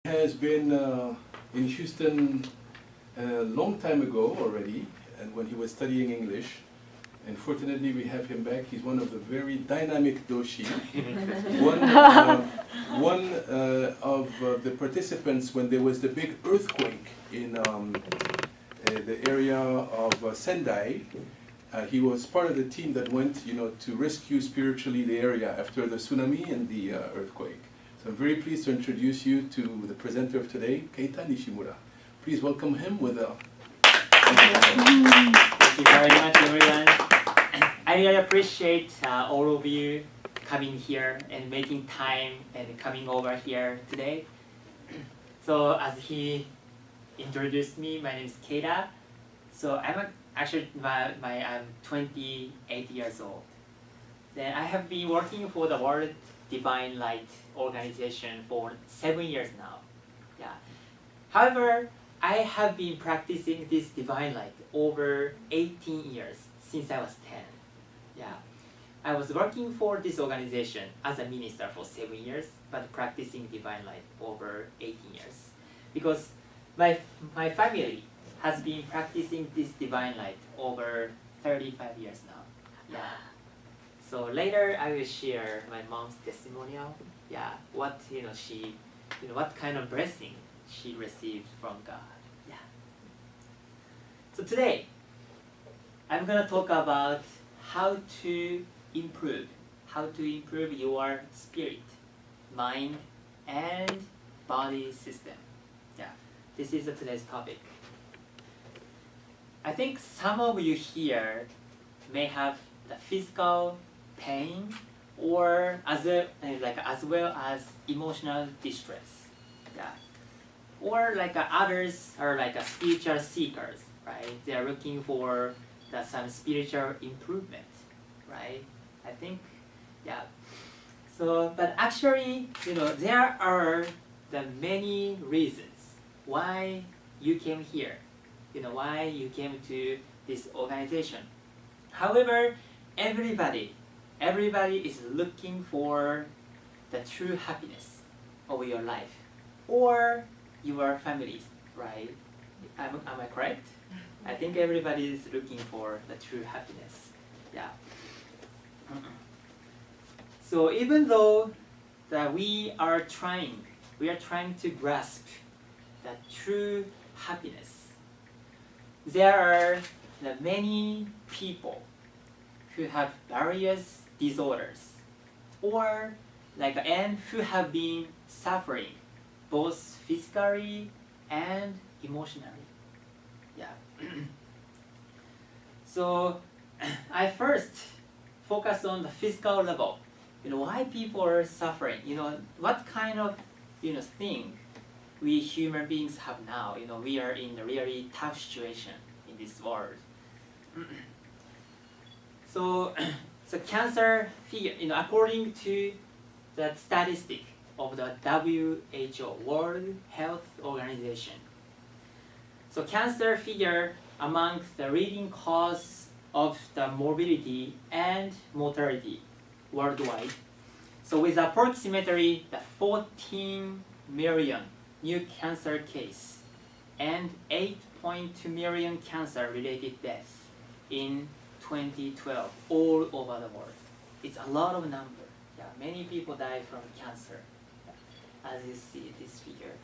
Has been in Houston a long time ago already, and when he was studying English. And fortunately, we have him back. He's one of the very dynamic doshi. one of the participants when there was the big earthquake in the area of Sendai. He was part of the team that went, to rescue spiritually the area after the tsunami and the earthquake. So I'm very pleased to introduce you to the presenter of today, Keita Nisihmura. Please welcome him with a... Thank you very much, everyone. I really appreciate all of you coming here and making time and coming over here today. So as he introduced me, my name is Keita. So I'm 28 years old. Then I have been working for the World Divine Light Organization for 7 years now. Yeah. However, I have been practicing this divine light over 18 years since I was 10. Yeah. I was working for this organization as a minister for 7 years, but practicing divine light over 18 years. Because my family has been practicing this divine light over 35 years now. Yeah. So later I will share my mom's testimonial. Yeah, what what kind of blessing she received from God. Yeah. So today I'm gonna talk about how to improve your spirit, mind, and body system. Yeah, this is today's topic. I think some of you here may have the physical pain or as well as emotional distress. Yeah. Or others are spiritual seekers, right? They are looking for some spiritual improvement, right? I think, yeah. So, but actually, there are the many reasons why you came here, why you came to this organization. However, everybody is looking for the true happiness of your life or your families, right? Am I correct? I think everybody is looking for the true happiness. Yeah. So even though that we are trying to grasp the true happiness, there are many people who have various disorders or and who have been suffering both physically and emotionally. Yeah. So I first focus on the physical level. Why people are suffering. What kind of thing we human beings have now. We are in a really tough situation in this world. So cancer figure, according to the statistic of the WHO, World Health Organization. So cancer figure among the leading cause of the morbidity and mortality worldwide. So with approximately 14 million new cancer case and 8.2 million cancer-related deaths in 2012 all over the world. It's a lot of number. Yeah, many people die from cancer, as you see this figure.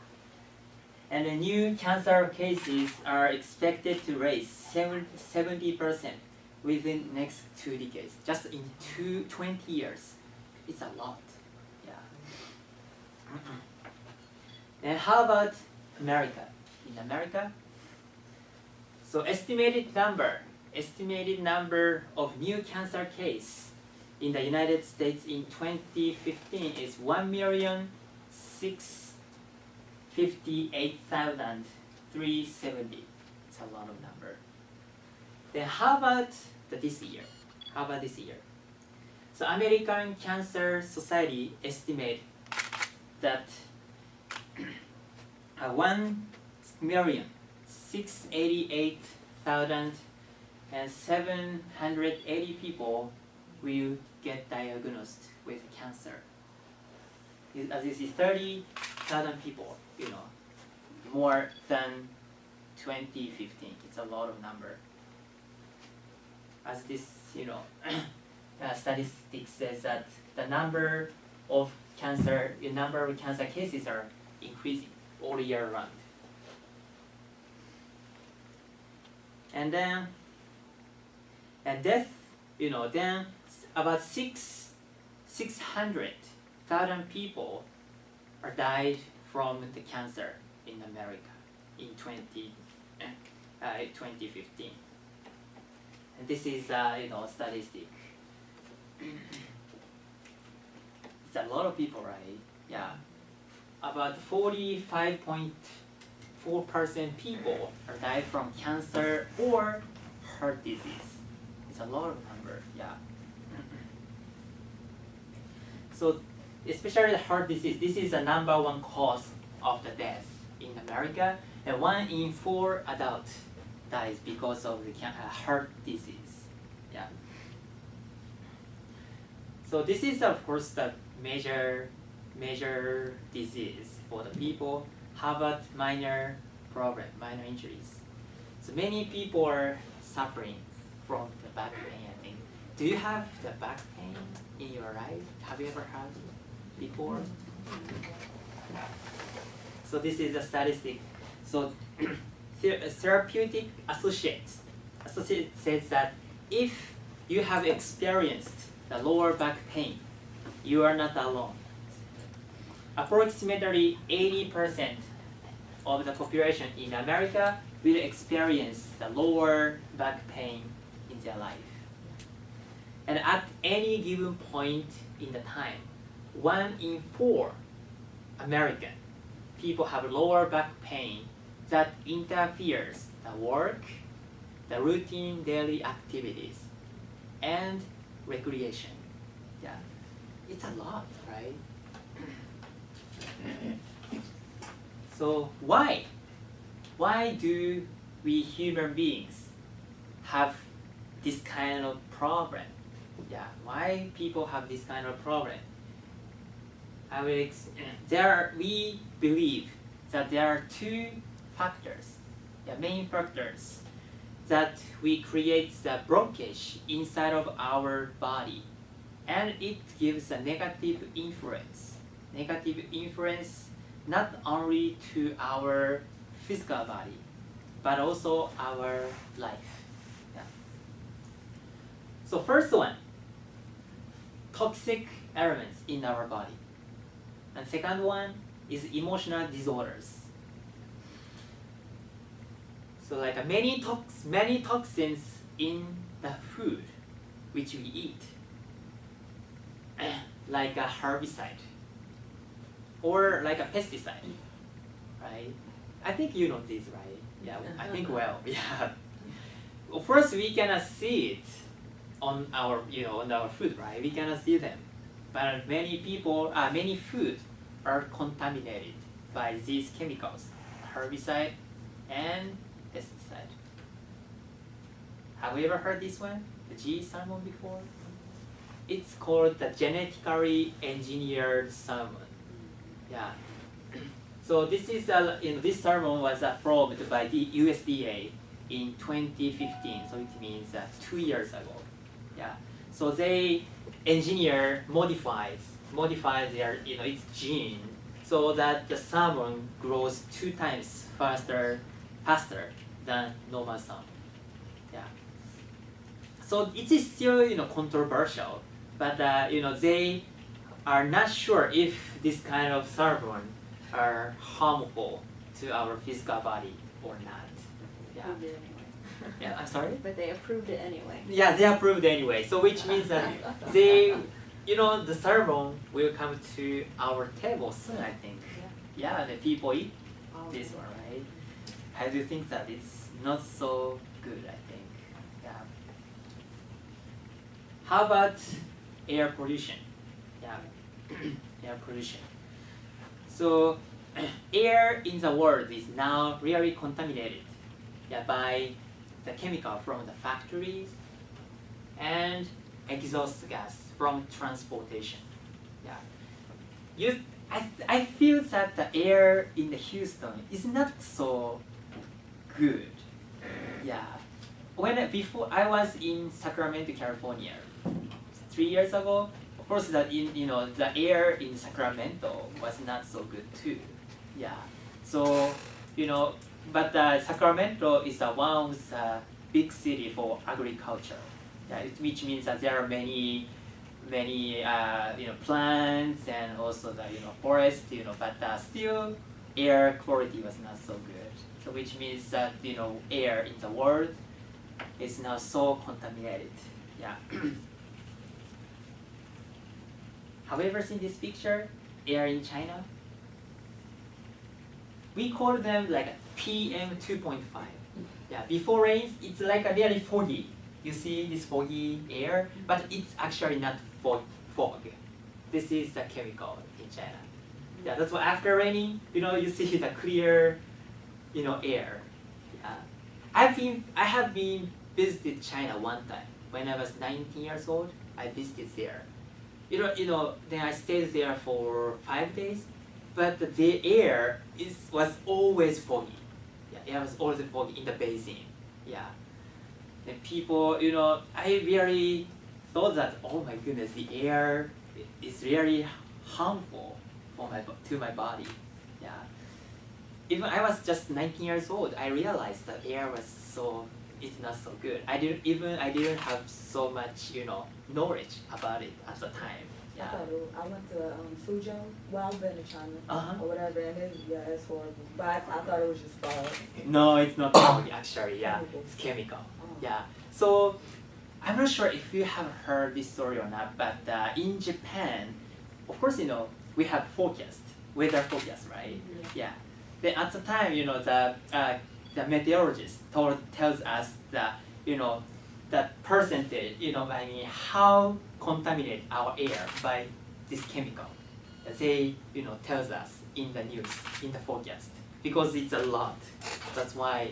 And the new cancer cases are expected to rise 70% within next 2 decades. Just in 20 years, it's a lot. Yeah. And how about America? In America, so estimated number of new cancer case in the United States in 2015 is 1,658,370. It's a lot of number. Then how about this year? So American Cancer Society estimate that 1,688,780 people will get diagnosed with cancer. As you see, 40,000 people, more than 2015. It's a lot of number. As this, statistics says that the number of cancer cases are increasing all year round. And then, death, then about 600,000 people are died from the cancer in America in 2015. And this is statistic. It's a lot of people, right? Yeah, about 45.4% people are died from cancer or heart disease. It's a lot of number, yeah. So, especially the heart disease, this is the #1 cause of the death in America, and 1 in 4 adults dies because of the heart disease. Yeah. So this is of course the major disease for the people. How about minor problem, minor injuries? So many people are suffering from the back pain, I think. Do you have the back pain in your life? Have you ever had before? So this is a statistic. So therapeutic associate says that if you have experienced the lower back pain, you are not alone. Approximately 80% of the population in America will experience the lower back pain in their life. And at any given point in the time, 1 in 4 American people have lower back pain that interferes the work, the routine daily activities, and recreation. Yeah, it's a lot, right? So why do we human beings have this kind of problem? Yeah, why people have this kind of problem? We believe that there are 2 factors, main factors, that we create the blockage inside of our body, and it gives a negative influence not only to our physical body, but also our life. Yeah. So first one, toxic elements in our body. And second one is emotional disorders. So like many toxins in the food which we eat, like a herbicide or like a pesticide, right? I think you know this, right? Yeah, I think well, yeah. Well, first we cannot see it on our, on our food, right? We cannot see them, but many food are contaminated by these chemicals, herbicide and pesticide. Have you ever heard this one, the G salmon before? It's called the genetically engineered salmon. Yeah. So this is this salmon was approved by the USDA in 2015. So it means 2 years ago. Yeah. So they modify their its gene so that the salmon grows 2 times faster than normal salmon. Yeah. So it is still controversial, but they are not sure if this kind of salmon are harmful to our physical body or not. Yeah. Approved it anyway. Yeah, I'm sorry? But they approved it anyway. Yeah, they approved anyway. So which means that the salmon will come to our table soon, I think. Yeah, the people eat this one, right? I do think that it's not so good, I think. Yeah. How about air pollution? Yeah, air pollution. So air in the world is now really contaminated, by the chemical from the factories and exhaust gas from transportation. Yeah. I feel that the air in the Houston is not so good. Yeah. Before I was in Sacramento, California, 3 years ago, of course the air in Sacramento was not so good too. Yeah. So but Sacramento is one of the big city for agriculture. Yeah, which means that there are many plants and also the forest, but still air quality was not so good. So which means that air in the world is now so contaminated. Yeah. However, in this picture, air in China, we call them like PM 2.5. Yeah, before rains, it's like a really foggy. You see this foggy air, but it's actually not fog. This is the chemical in China. Yeah, that's why after raining, you see the clear, air. Yeah. I have been visited China one time when I was 19 years old. I visited there. Then I stayed there for 5 days, but the air was always foggy. Yeah, air was always foggy in the basin. Yeah. And people, I really thought that, oh my goodness, the air is really harmful to my body. Yeah. Even I was just 19 years old, I realized that air it's not so good. I didn't have so much, knowledge about it at the time. Yeah. I went to Suzhou. Well, I've been to China or whatever, and it's horrible. But I thought it was just fog. No, it's not fog actually. Yeah, it's chemical. Yeah. So I'm not sure if you have heard this story or not, but in Japan, of course, we have weather forecast, right? Yeah. Then at the time, the meteorologist tells us that, the percentage, how contaminate our air by this chemical. They, tells us in the news, in the forecast, because it's a lot. That's why,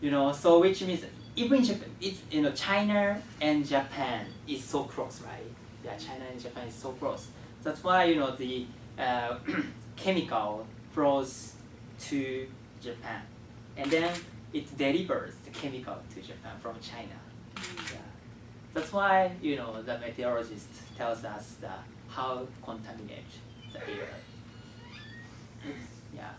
so which means even Japan, China and Japan is so close, right? Yeah, China and Japan is so close. That's why, the chemical flows to Japan, and then it delivers the chemical to Japan from China. Yeah. That's why the meteorologist tells us how contaminate the air. Yeah.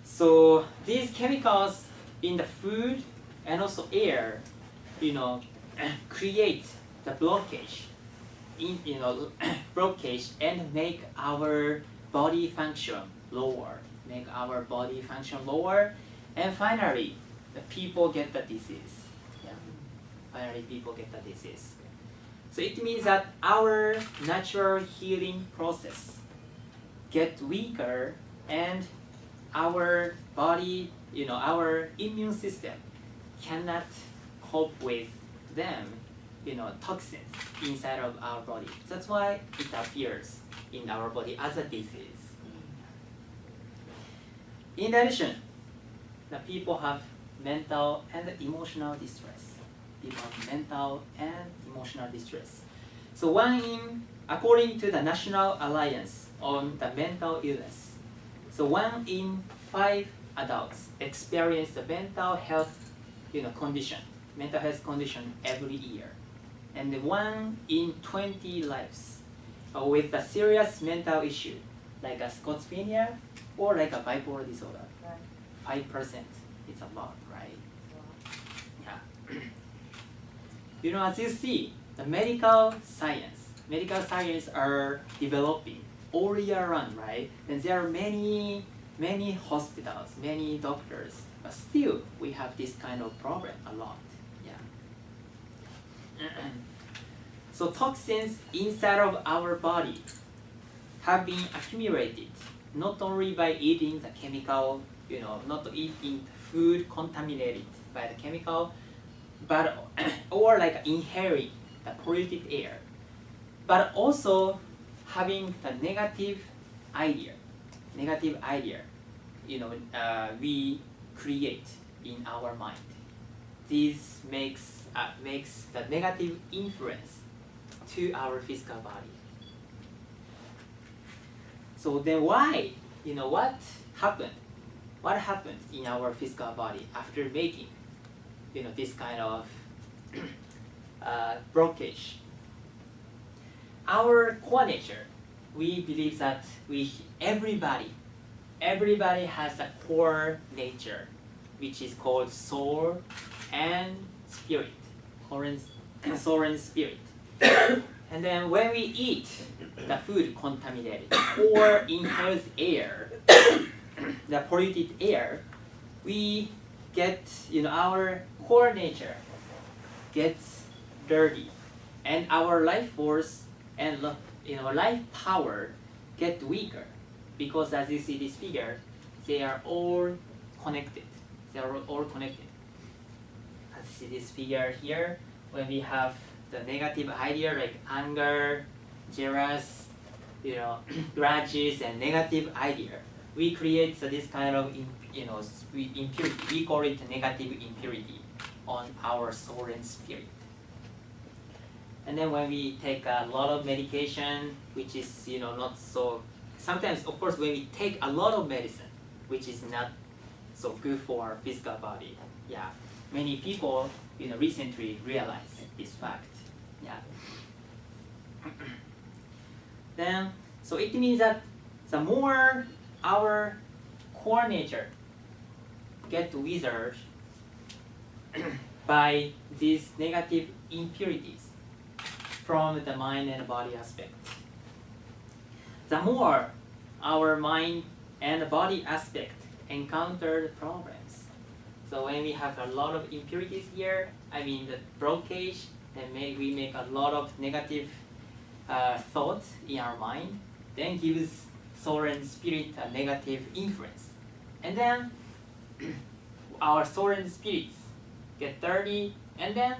So these chemicals in the food and also air, create the blockage, blockage and make our body function lower, and finally, the people get the disease. Yeah. Finally, people get the disease. So it means that our natural healing process get weaker, and our body, our immune system cannot cope with them, toxins inside of our body. That's why it appears in our body as a disease. In addition, the people have mental and emotional distress. So according to the National Alliance on the Mental Illness, so 1 in 5 adults experience the mental health condition every year, and 1 in 20 lives with a serious mental issue like a schizophrenia or like a bipolar disorder. 5%, it's a lot, right? Yeah. As you see, the medical science are developing all year round, right? And there are many hospitals, many doctors, but still we have this kind of problem a lot. Yeah. So toxins inside of our body have been accumulated not only by eating the chemical, not eating food contaminated by the chemical, but or like inhaling the polluted air, but also having the negative idea, we create in our mind. This makes the negative influence to our physical body. So then why? What happened? What happened in our physical body after making, this kind of blockage? Our core nature, we believe that everybody has a core nature, which is called soul and spirit, soul and spirit. And then when we eat the food contaminated or inhale air, the polluted air, we get, our core nature gets dirty, and our life force and life power get weaker, because as you see this figure, they are all connected. They are all connected. As you see this figure here, when we have the negative idea like anger, jealous, grudges, and negative idea, we create this kind of impurity. We call it negative impurity on our soul and spirit. And then when we take a lot of medication, which is not so, sometimes of course when we take a lot of medicine, which is not so good for our physical body, yeah, many people recently realized this fact, yeah. Then so it means that the more our core nature get withered by these negative impurities from the mind and body aspect, the more our mind and body aspect encounter problems. So when we have a lot of impurities here, the blockage, then we make a lot of negative thoughts in our mind, then gives soul and spirit a negative influence. And then our soul and spirits get dirty, and then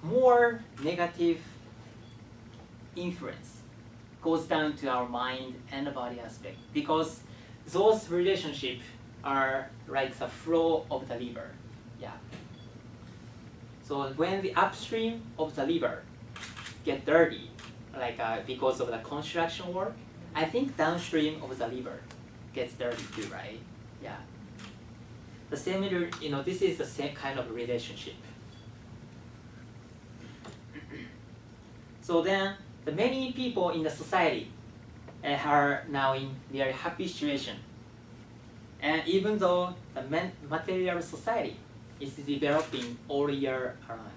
more negative influence goes down to our mind and the body aspect, because those relationships are like the flow of the river. Yeah. So when the upstream of the river get dirty, like because of the construction work, I think downstream of the river gets dirty too, right? Yeah. The same, this is the same kind of relationship. So then, the many people in the society are now in very happy situation. And even though the material society is developing all year around,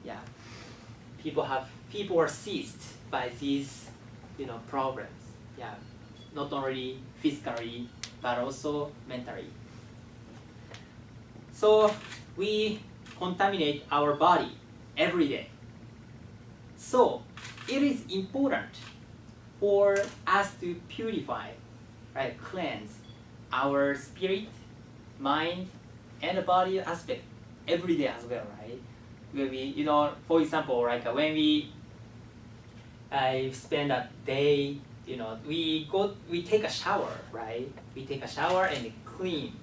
yeah, people are seized by these, problems, yeah, not only physically but also mentally. So we contaminate our body every day. So it is important for us to purify, right, cleanse our spirit, mind, and body aspect every day as well, right? Where we, for example, like when I spend a day, we take a shower, right? We take a shower and clean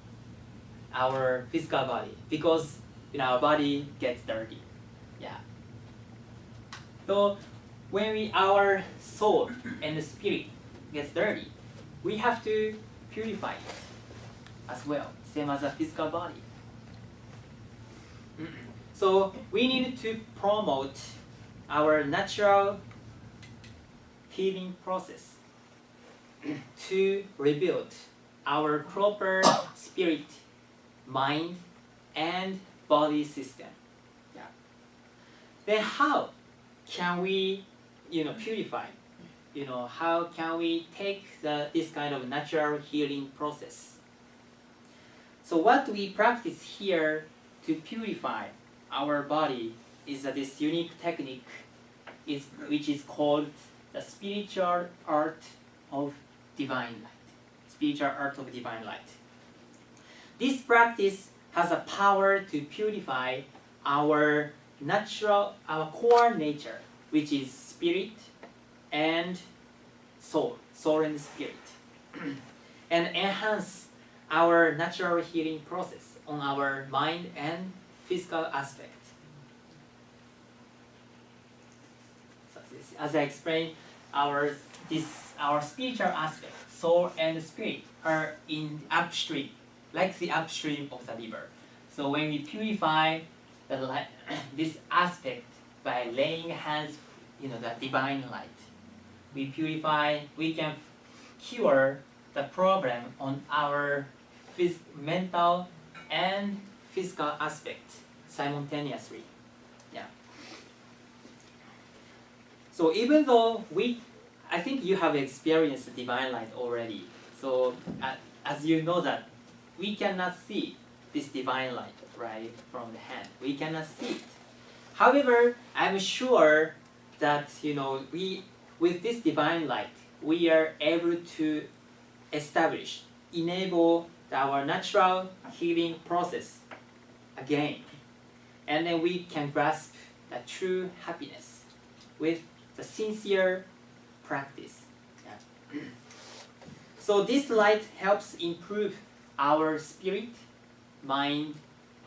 our physical body, because our body gets dirty, yeah. So when our soul and spirit gets dirty, we have to purify it as well, same as a physical body. So we need to promote our natural healing process to rebuild our proper spirit, mind, and body system. Yeah. Then how can we, purify? How can we take this kind of natural healing process? So what we practice here to purify our body is this unique technique, which is called the spiritual art of divine light. Spiritual art of divine light. This practice has a power to purify our core nature, which is spirit and soul and spirit, and enhance our natural healing process on our mind and physical aspect. as I explained, our spiritual aspect, soul and spirit, are in upstream, like the upstream of the river. So when we purify this aspect by laying hands, the divine light, we can cure the problem on our mental and physical aspect simultaneously. Yeah. So even though I think you have experienced the divine light already. So as you know that we cannot see this divine light, right, from the hand. We cannot see it. However, I'm sure that with this divine light, we are able to enable our natural healing process again, and then we can grasp the true happiness with the sincere practice. Yeah. So this light helps improve our spirit, mind,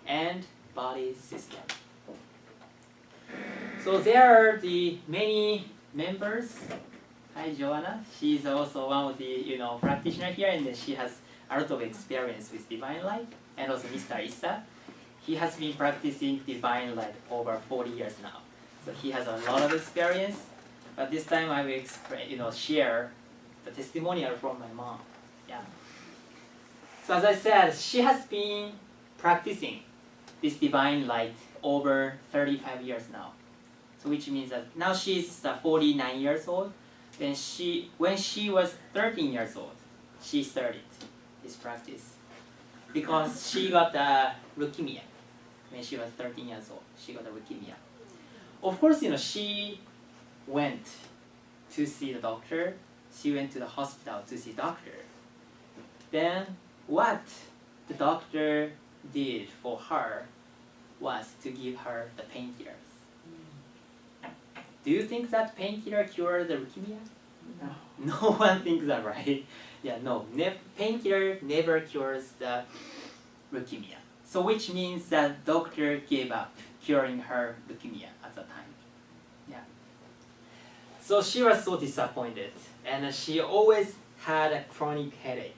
and body system. So there are the many members. Hi, Joanna. She's also one of the practitioner here, and she has a lot of experience with divine light. And also Mr. Issa, he has been practicing divine light over 40 years now. So he has a lot of experience. But this time I will share the testimonial from my mom. Yeah. So as I said, she has been practicing this divine light over 35 years now. So which means that now she's 49 years old. Then when she was 13 years old, she started this practice because she got leukemia. When she was 13 years old, she got a leukemia. Of course, she went to see the doctor. She went to the hospital to see doctor. Then what the doctor did for her was to give her the painkillers. Do you think that painkiller cured the leukemia? No one thinks that, right? Yeah, no. Painkiller never cures the leukemia. So which means that doctor gave up curing her leukemia at the time. Yeah. So she was so disappointed, and she always had a chronic headache,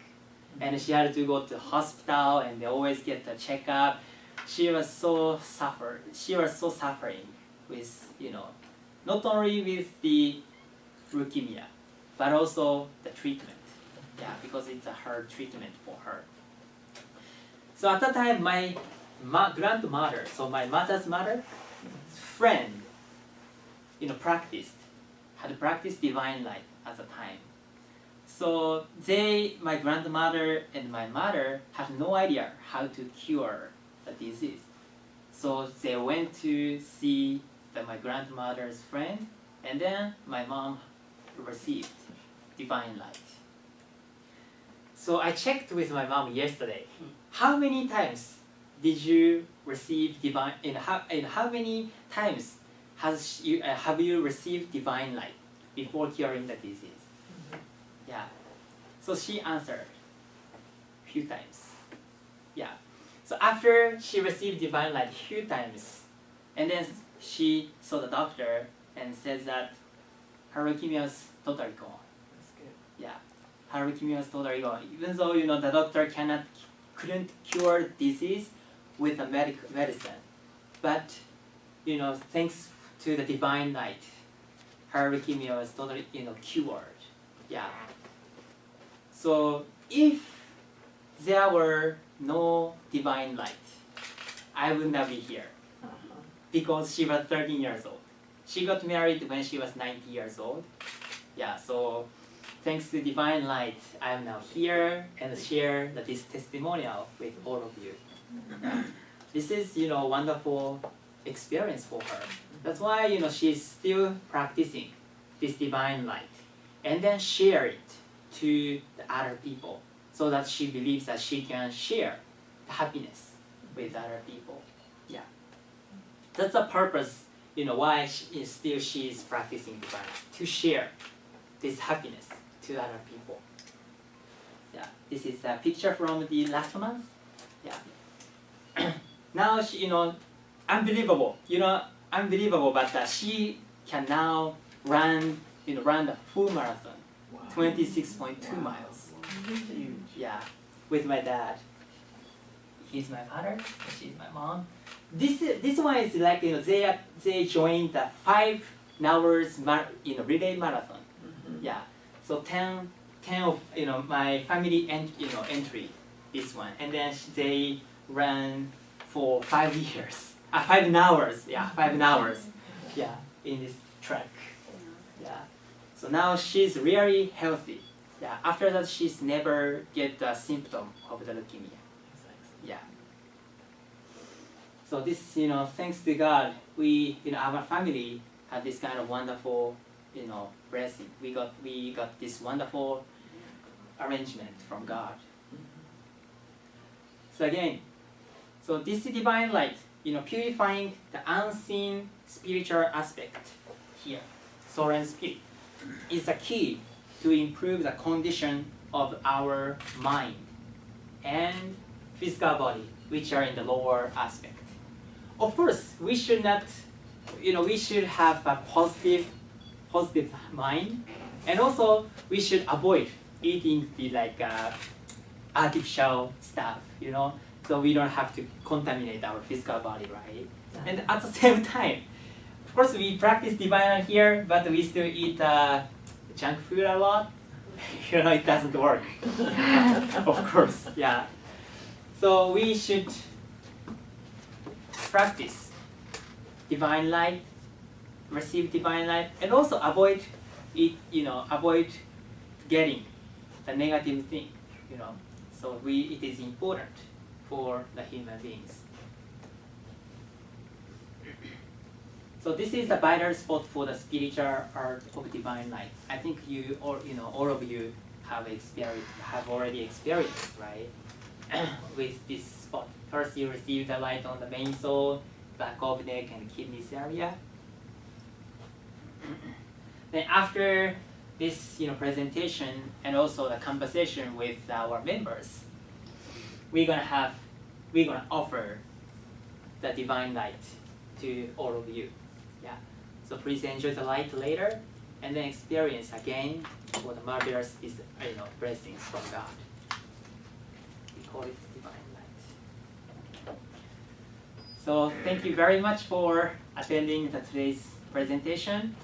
and she had to go to the hospital, and they always get a checkup. She was so suffering with not only with the leukemia, but also the treatment. Yeah, because it's a hard treatment for her. So at that time, my grandmother, so my mother's mother, friend, had practiced divine light at the time. So my grandmother and my mother had no idea how to cure the disease. So they went to see my grandmother's friend, and then my mom received divine light. So I checked with my mom yesterday. How many times did you receive divine? How many times have you received divine light before curing the disease? Yeah. So she answered a few times. Yeah. So after she received divine light a few times, and then she saw the doctor and says that her leukemia is totally gone. That's good. Yeah, her leukemia is totally gone. Even though the doctor couldn't cure disease with a medicine, but thanks to the divine light, her leukemia was totally cured. Yeah. So if there were no divine light, I would not be here. Because she was 13 years old. She got married when she was 90 years old. Yeah, so thanks to divine light, I am now here and share this testimonial with all of you. This is wonderful experience for her. That's why she's still practicing this divine light, and then share it to the other people, so that she believes that she can share the happiness with other people. Yeah. That's the purpose, why she is practicing divine light, to share this happiness to other people. Yeah, this is a picture from the last month. Yeah. Now she, unbelievable, but she can now ran the full marathon, 26.2 miles. Yeah, with my dad. He's my father. She's my mom. This one is like they joined the 5 hours relay marathon. Yeah, so 10 of my family entry this one, and then they ran for 5 years. 5 hours. Yeah, 5 hours. Yeah, in this track. Yeah, so now she's really healthy. Yeah, after that she's never get the symptom of the leukemia. Yeah. So this, thanks to God, we, our family had this kind of wonderful, blessing. We got this wonderful arrangement from God. So again, so this divine light, purifying the unseen spiritual aspect here, soul and spirit, is the key to improve the condition of our mind and physical body, which are in the lower aspect. Of course, we should not, we should have a positive mind, and also we should avoid eating the artificial stuff, so we don't have to contaminate our physical body, right? And at the same time, of course, we practice divine light here, but we still eat junk food a lot. It doesn't work. Of course, yeah. So we should practice divine light, receive divine light, and also avoid avoid getting the negative thing, So it is important for the human beings. So this is the vital spot for the spiritual art of divine light. I think you all of you have already experienced, right? With this spot. First you receive the light on the main soul, back of neck and kidneys area. Then after this presentation and also the conversation with our members, we're gonna offer the divine light to all of you. Yeah. So please enjoy the light later and then experience again for the marvelous blessings from God. We call it divine light. So thank you very much for attending today's presentation.